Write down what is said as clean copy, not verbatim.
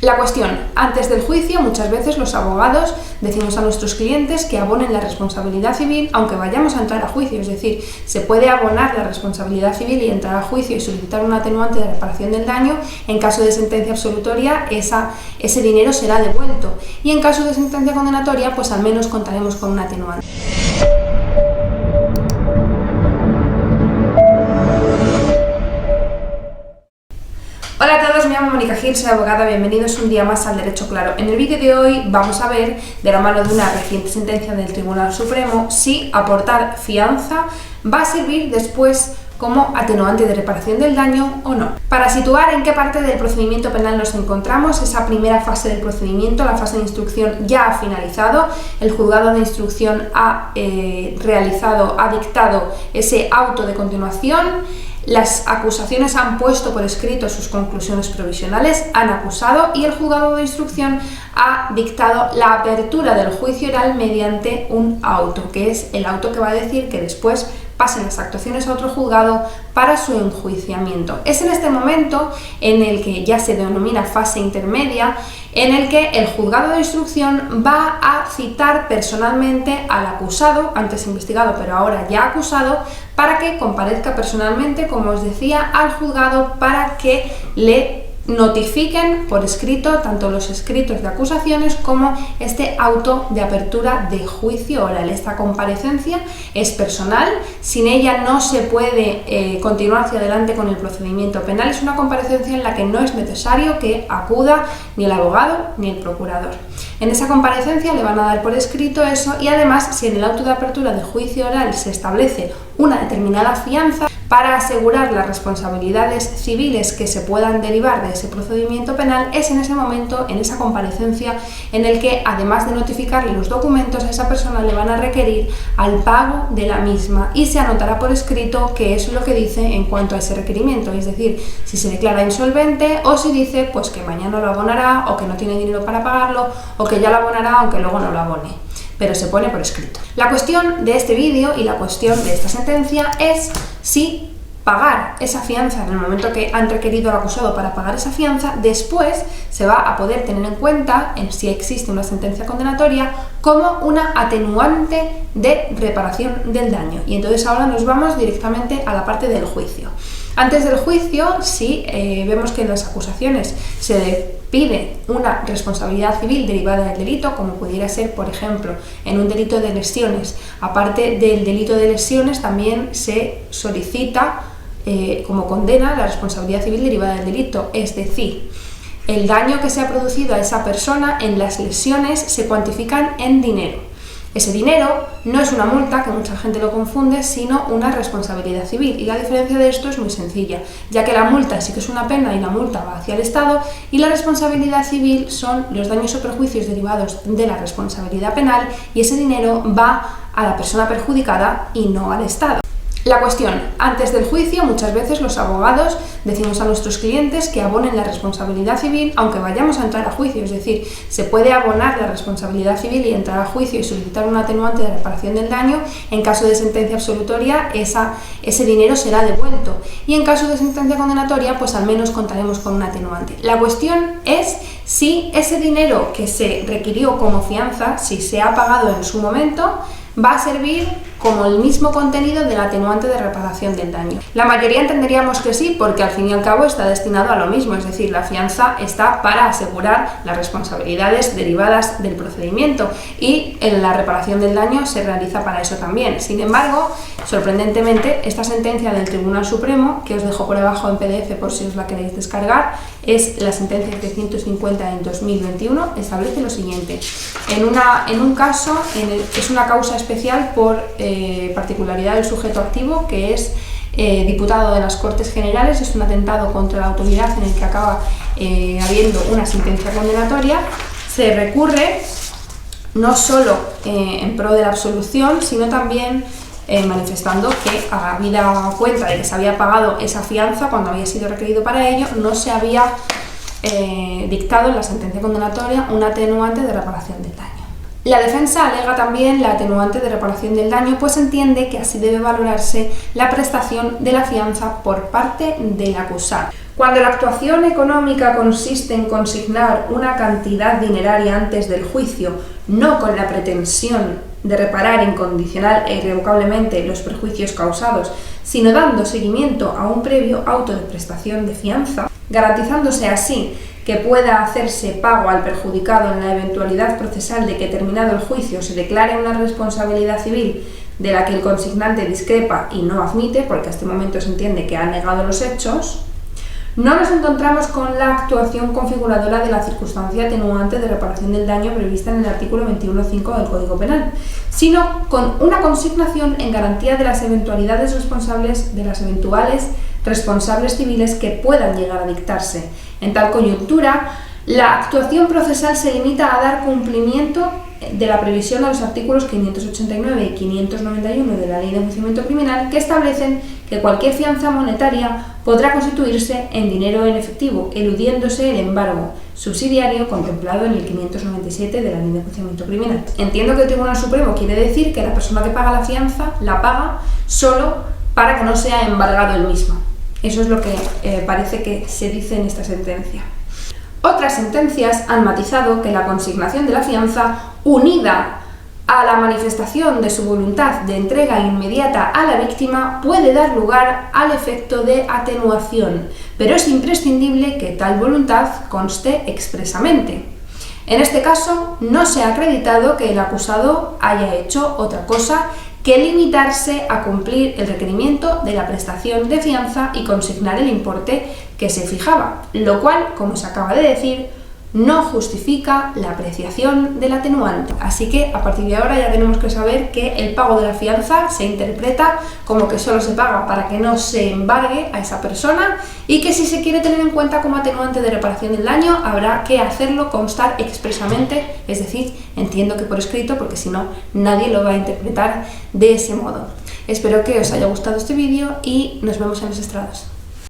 La cuestión, antes del juicio muchas veces los abogados decimos a nuestros clientes que abonen la responsabilidad civil aunque vayamos a entrar a juicio, es decir, se puede abonar la responsabilidad civil y entrar a juicio y solicitar un atenuante de reparación del daño. En caso de sentencia absolutoria ese dinero será devuelto y en caso de sentencia condenatoria pues al menos contaremos con un atenuante. Hola a todos, me llamo Mónica Gil, soy abogada, bienvenidos un día más al Derecho Claro. En el vídeo de hoy vamos a ver, de la mano de una reciente sentencia del Tribunal Supremo, si aportar fianza va a servir después como atenuante de reparación del daño o no. Para situar en qué parte del procedimiento penal nos encontramos, esa primera fase del procedimiento, la fase de instrucción, ya ha finalizado. El juzgado de instrucción ha dictado ese auto de continuación. Las acusaciones han puesto por escrito sus conclusiones provisionales, han acusado y el juzgado de instrucción ha dictado la apertura del juicio oral mediante un auto, que es el auto que va a decir que después pasen las actuaciones a otro juzgado para su enjuiciamiento. Es en este momento en el que ya se denomina fase intermedia, en el que el juzgado de instrucción va a citar personalmente al acusado, antes investigado pero ahora ya acusado, para que comparezca personalmente, como os decía, al juzgado para que le notifiquen por escrito tanto los escritos de acusaciones como este auto de apertura de juicio oral. Esta comparecencia es personal, sin ella no se puede continuar hacia adelante con el procedimiento penal. Es una comparecencia en la que no es necesario que acuda ni el abogado ni el procurador. En esa comparecencia le van a dar por escrito eso y además, si en el auto de apertura de juicio oral se establece una determinada fianza para asegurar las responsabilidades civiles que se puedan derivar de ese procedimiento penal, es en ese momento, en esa comparecencia, en el que además de notificarle los documentos, a esa persona le van a requerir al pago de la misma y se anotará por escrito qué es lo que dice en cuanto a ese requerimiento, es decir, si se declara insolvente o si dice pues que mañana lo abonará o que no tiene dinero para pagarlo o que ya lo abonará aunque luego no lo abone, pero se pone por escrito. La cuestión de este vídeo y la cuestión de esta sentencia es si pagar esa fianza en el momento que han requerido al acusado para pagar esa fianza, después se va a poder tener en cuenta, si existe una sentencia condenatoria, como una atenuante de reparación del daño. Y entonces ahora nos vamos directamente a la parte del juicio. Antes del juicio, si vemos que en las acusaciones se pide una responsabilidad civil derivada del delito, como pudiera ser, por ejemplo, en un delito de lesiones. Aparte del delito de lesiones, también se solicita como condena la responsabilidad civil derivada del delito, es decir, el daño que se ha producido a esa persona en las lesiones se cuantifican en dinero. Ese dinero no es una multa, que mucha gente lo confunde, sino una responsabilidad civil. Y la diferencia de esto es muy sencilla, ya que la multa sí que es una pena y la multa va hacia el Estado, y la responsabilidad civil son los daños o perjuicios derivados de la responsabilidad penal, y ese dinero va a la persona perjudicada y no al Estado. La cuestión, antes del juicio muchas veces los abogados decimos a nuestros clientes que abonen la responsabilidad civil aunque vayamos a entrar a juicio, es decir, se puede abonar la responsabilidad civil y entrar a juicio y solicitar un atenuante de reparación del daño. En caso de sentencia absolutoria ese dinero será devuelto y en caso de sentencia condenatoria pues al menos contaremos con un atenuante. La cuestión es si ese dinero que se requirió como fianza, si se ha pagado en su momento, va a servir como el mismo contenido del atenuante de reparación del daño. La mayoría entenderíamos que sí, porque al fin y al cabo está destinado a lo mismo, es decir, la fianza está para asegurar las responsabilidades derivadas del procedimiento y en la reparación del daño se realiza para eso también. Sin embargo, sorprendentemente, esta sentencia del Tribunal Supremo, que os dejo por abajo en PDF por si os la queréis descargar, es la sentencia 350 en 2021, establece lo siguiente. En un caso, es una causa especial por particularidad del sujeto activo, que es diputado de las Cortes Generales, es un atentado contra la autoridad en el que acaba habiendo una sentencia condenatoria. Se recurre no solo en pro de la absolución, sino también manifestando que, habida cuenta de que se había pagado esa fianza cuando había sido requerido para ello, no se había dictado en la sentencia condenatoria un atenuante de reparación del daño. La defensa alega también la atenuante de reparación del daño, pues entiende que así debe valorarse la prestación de la fianza por parte del acusado. Cuando la actuación económica consiste en consignar una cantidad dineraria antes del juicio, no con la pretensión de reparar incondicional e irrevocablemente los perjuicios causados, sino dando seguimiento a un previo auto de prestación de fianza, garantizándose así que pueda hacerse pago al perjudicado en la eventualidad procesal de que terminado el juicio se declare una responsabilidad civil de la que el consignante discrepa y no admite, porque hasta este momento se entiende que ha negado los hechos, no nos encontramos con la actuación configuradora de la circunstancia atenuante de reparación del daño prevista en el artículo 21.5 del Código Penal, sino con una consignación en garantía de las eventuales responsables civiles que puedan llegar a dictarse. En tal coyuntura, la actuación procesal se limita a dar cumplimiento de la previsión a los artículos 589 y 591 de la Ley de Enjuiciamiento Criminal, que establecen que cualquier fianza monetaria podrá constituirse en dinero en efectivo, eludiéndose el embargo subsidiario contemplado en el 597 de la Ley de Enjuiciamiento Criminal. Entiendo que el Tribunal Supremo quiere decir que la persona que paga la fianza la paga solo para que no sea embargado el mismo. Eso es lo que parece que se dice en esta sentencia. Otras sentencias han matizado que la consignación de la fianza, unida a la manifestación de su voluntad de entrega inmediata a la víctima, puede dar lugar al efecto de atenuación, pero es imprescindible que tal voluntad conste expresamente. En este caso, no se ha acreditado que el acusado haya hecho otra cosa que limitarse a cumplir el requerimiento de la prestación de fianza y consignar el importe que se fijaba, lo cual, como se acaba de decir, no justifica la apreciación del atenuante. Así que a partir de ahora ya tenemos que saber que el pago de la fianza se interpreta como que solo se paga para que no se embargue a esa persona y que si se quiere tener en cuenta como atenuante de reparación del daño habrá que hacerlo constar expresamente, es decir, entiendo que por escrito, porque si no nadie lo va a interpretar de ese modo. Espero que os haya gustado este vídeo y nos vemos en los estrados.